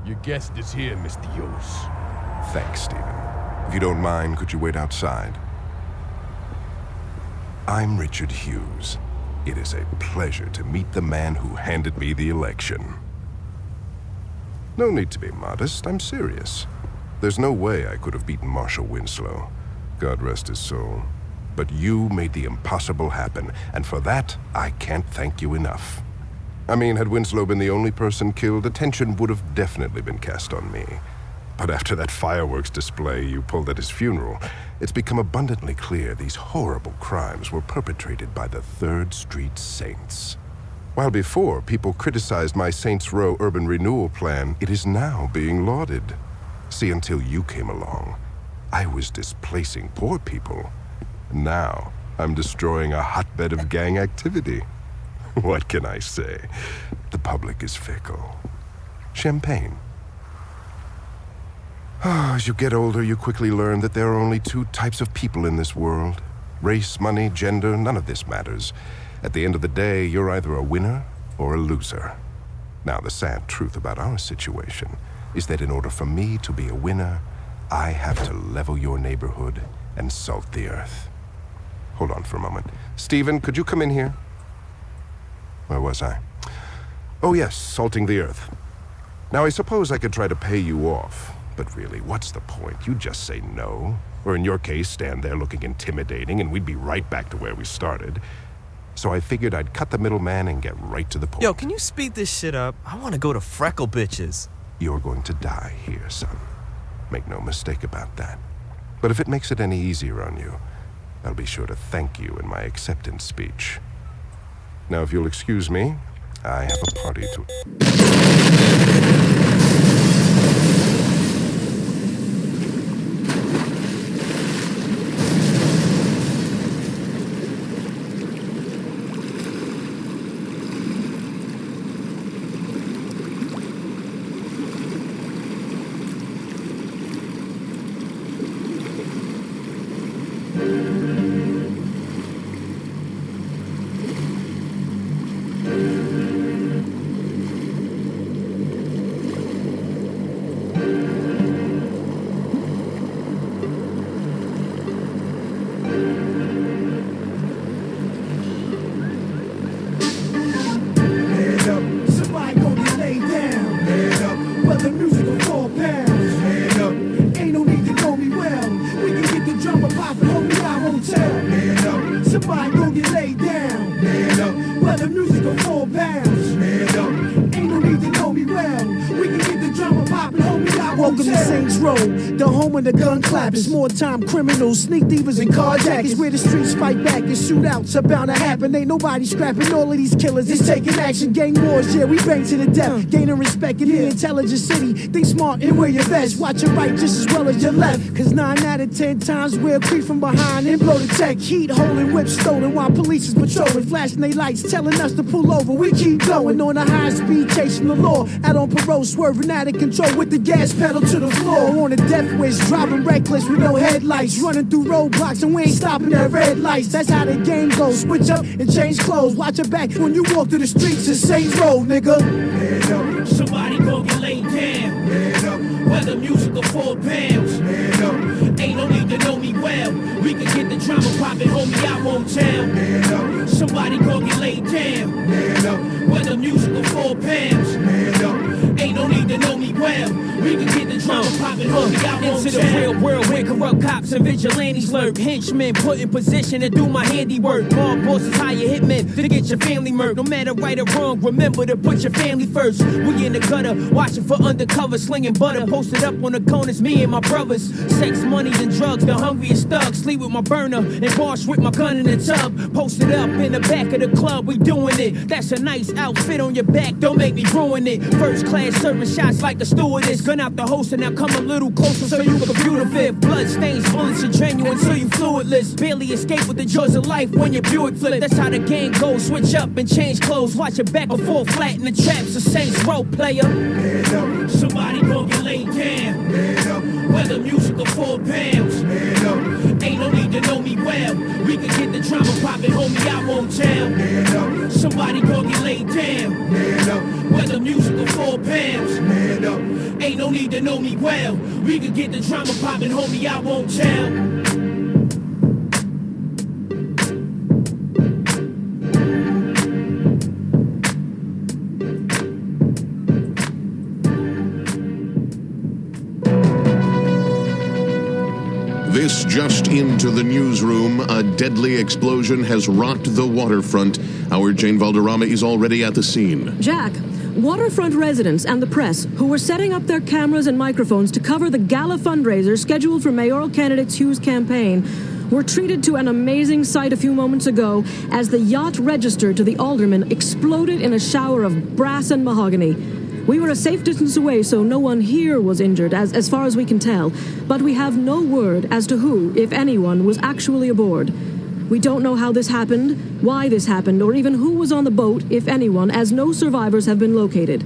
Your guest is here, Mr. Hughes. Thanks, Stephen. If you don't mind, could you wait outside? I'm Richard Hughes. It is a pleasure to meet the man who handed me the election. No need to be modest, I'm serious. There's no way I could have beaten Marshal Winslow. God rest his soul. But you made the impossible happen, and for that, I can't thank you enough. I mean, had Winslow been the only person killed, attention would have definitely been cast on me. But after that fireworks display you pulled at his funeral, it's become abundantly clear these horrible crimes were perpetrated by the 3rd Street Saints. While before people criticized my Saints Row urban renewal plan, it is now being lauded. See, until you came along, I was displacing poor people. Now, I'm destroying a hotbed of gang activity. What can I say? The public is fickle. Champagne. As you get older, you quickly learn that there are only 2 types of people in this world. Race, money, gender, none of this matters. At the end of the day, you're either a winner or a loser. Now, the sad truth about our situation is that in order for me to be a winner, I have to level your neighborhood and salt the earth. Hold on for a moment. Stephen, could you come in here? Where was I? Oh yes, salting the earth. Now, I suppose I could try to pay you off. But really, what's the point? You just say no. Or in your case, stand there looking intimidating and we'd be right back to where we started. So I figured I'd cut the middleman and get right to the point. Yo, can you speed this shit up? I want to go to Freckle Bitches. You're going to die here, son. Make no mistake about that. But if it makes it any easier on you, I'll be sure to thank you in my acceptance speech. Now, if you'll excuse me, I have a party to... Welcome to Saints Row, the home of the gun clappers, small-time criminals, sneak thievers, and carjackers. Where the streets fight back and shootouts are bound to happen. Ain't nobody scrapping all of these killers. It's taking action, gang wars, yeah, we bang to the death. Gaining respect in the intelligent city. Think smart and wear your vest. Watch your right just as well as your left. Cause 9 out of 10 times we'll creep from behind and blow the tech. Heat holding, whips stolen while police is patrolling. Flashing they lights, telling us to pull over. We keep going on a high speed, chasing the law. Out on parole, swerving out of control with the gas pedal to the floor. On a death wish, driving reckless with no headlights. Running through roadblocks and we ain't stopping at red lights. That's how the game goes. Switch up and change clothes. Watch your back when you walk through the streets of Saints Row, nigga. Head up. Somebody gon' get laid down. Head up. Whether music or 4 pounds. Head up. Ain't no need to know me well. We can get the drama poppin', homie, I won't tell. Head up. Somebody gon' get laid down. Head up. Whether music or 4 pounds. Head up. Ain't no need to know me well. We can get the drama poppin', homie, I won't into tell. the real world where corrupt cops and vigilantes lurk. Henchmen put in position to do my handiwork. Mob bosses hire hitmen to get your family murked. No matter right or wrong, remember to put your family first. We in the gutter, watching for undercover, slinging butter. Posted up on the corners, me and my brothers. Sex, money, and drugs, the hungriest thugs. Sleep with my burner and wash with my gun in the tub. Posted up in the back of the club, we doing it. That's a nice outfit on your back, don't make me ruin it. First class serving shots like a stewardess. Gun out the holster, now come a little closer so you can computer fit. Blood stains, bullets are genuine, so you fluidless. Barely escape with the joys of life when your Buick flip. That's how the game goes, switch up and change clothes. Watch your back before flat in the traps. A Saints Row player. Head up. Somebody gon' get laid down. Head up. Whether music or 4 pounds. Head up. Ain't no need to know me well. We can get the drama poppin', homie, I won't tell. Head up. somebody gonna get laid down. Man up. Whether music or 4 pounds. Man up. Ain't no need to know me well. We can get the drama poppin', homie, I won't tell. This just into the newsroom. A deadly explosion has rocked the waterfront. Our Jane Valderrama is already at the scene. Jack, waterfront residents and the press, who were setting up their cameras and microphones to cover the gala fundraiser scheduled for mayoral candidate Hugh's campaign, were treated to an amazing sight a few moments ago as the yacht registered to the alderman exploded in a shower of brass and mahogany. We were a safe distance away, so no one here was injured, as far as we can tell. But we have no word as to who, if anyone, was actually aboard. We don't know how this happened, why this happened, or even who was on the boat, if anyone, as no survivors have been located.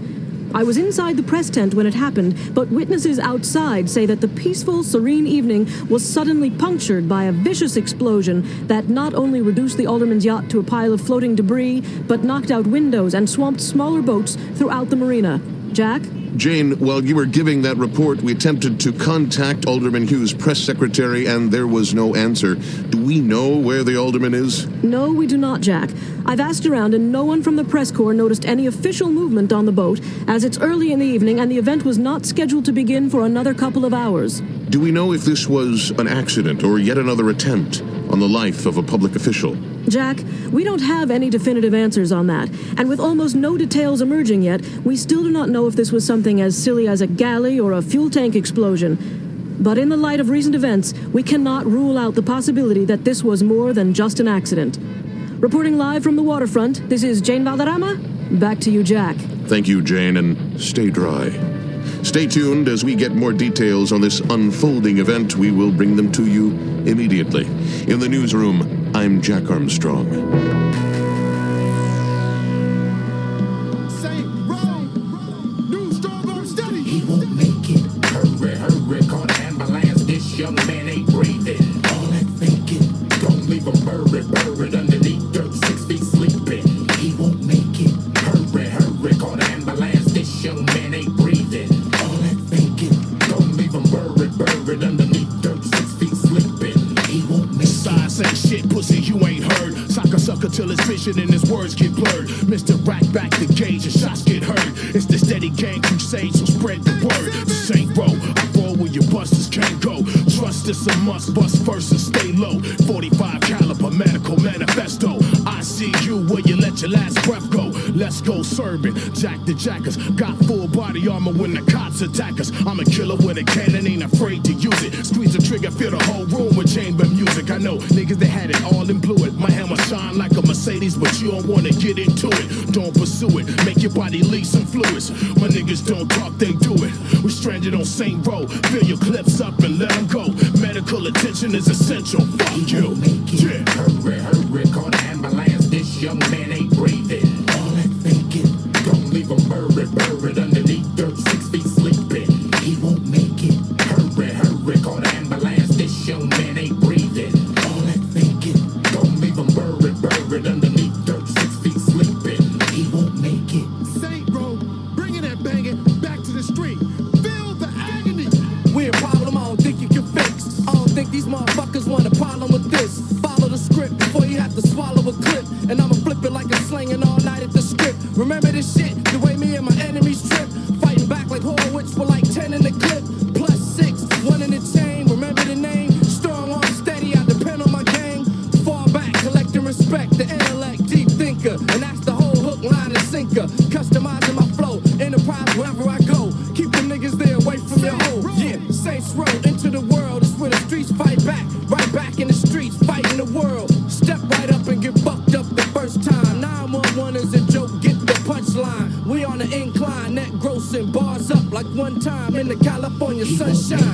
I was inside the press tent when it happened, but witnesses outside say that the peaceful, serene evening was suddenly punctured by a vicious explosion that not only reduced the alderman's yacht to a pile of floating debris, but knocked out windows and swamped smaller boats throughout the marina. Jack? Jane, while you were giving that report, we attempted to contact Alderman Hugh's press secretary, and there was no answer. Do we know where the alderman is? No, we do not, Jack. I've asked around, and no one from the press corps noticed any official movement on the boat, as it's early in the evening and the event was not scheduled to begin for another couple of hours. Do we know if this was an accident or yet another attempt on the life of a public official? Jack, we don't have any definitive answers on that, and with almost no details emerging yet, we still do not know if this was something as silly as a galley or a fuel tank explosion. But in the light of recent events, we cannot rule out the possibility that this was more than just an accident. Reporting live from the waterfront, this is Jane Valderrama. Back to you, Jack. Thank you, Jane, and stay dry. Stay tuned as we get more details on this unfolding event. We will bring them to you immediately. In the newsroom, I'm Jack Armstrong. Saint Row. New strong arm steady. He won't make it. Hurry, hurry, call the ambulance. This young man ain't breathing. All that thinking, don't leave him buried underneath dirt, 6 feet sleeping. He won't make it. Hurry, hurry, call the ambulance. This young man ain't breathing. All that thinking, don't leave him buried underneath dirt, 6 feet sleeping. He won't make it. Size ain't shit, pussy, you ain't heard. Sucker till his vision and his words get blurred. Mr. Rack back the gauge and shots get heard. It's the steady gang crusade, so spread the word. This ain't row, I roll where your busters can't go. Trust is a must, bust first and stay low. 45 caliber medical manifesto. I see you where you let your last breath go. Let's go serving, Jack the Jackers. Got full body armor when the cops attack us. I'm a killer with a cannon, ain't afraid to use it. Squeeze the trigger, fill the whole room with chamber music. I know niggas that had it all and blew it. My hammer shine like a Mercedes, but you don't wanna get into it. Don't pursue it, make your body leak some fluids. My niggas don't talk, they do it. We stranded on Saint Row, fill your clips up and let them go. Medical attention is essential, fuck you. Yeah. Hurry, hurry, call the ambulance. This young man ain't breathing. All that thinking, don't leave him buried underneath dirt, 6 feet sleeping. He won't make it. Hurry, hurry, call the ambulance. This young man ain't breathing. All that thinking, don't leave him buried underneath dirt, 6 feet sleeping. He won't make it. Saint Row, bringing that banging back to the street. Feel the agony. We're a problem I don't think you can fix. I don't think these motherfuckers want a problem with this. Follow the script before you have to swallow a clip. And I'ma flip it like a slanging all night at the strip. Remember this shit, the way me and my enemies trip. Fighting back like Horowitz for like 10 in the clip. Plus 6, 1 in the chain. Remember the name? Strong arm steady, I depend on my gang. Fall back, collecting respect, the intellect, deep thinker. And that's the whole hook, line, and sinker. Customizing my flow, enterprise wherever I go. Keep them niggas there away from your hole. Yeah, Saints Row into the world. It's where the streets fight back. Right back in the streets, fighting the world. Step right up and get fucked up the first time. 911 is a joke, get the punchline. We on the incline, net grossing bars up like one time in the California sunshine.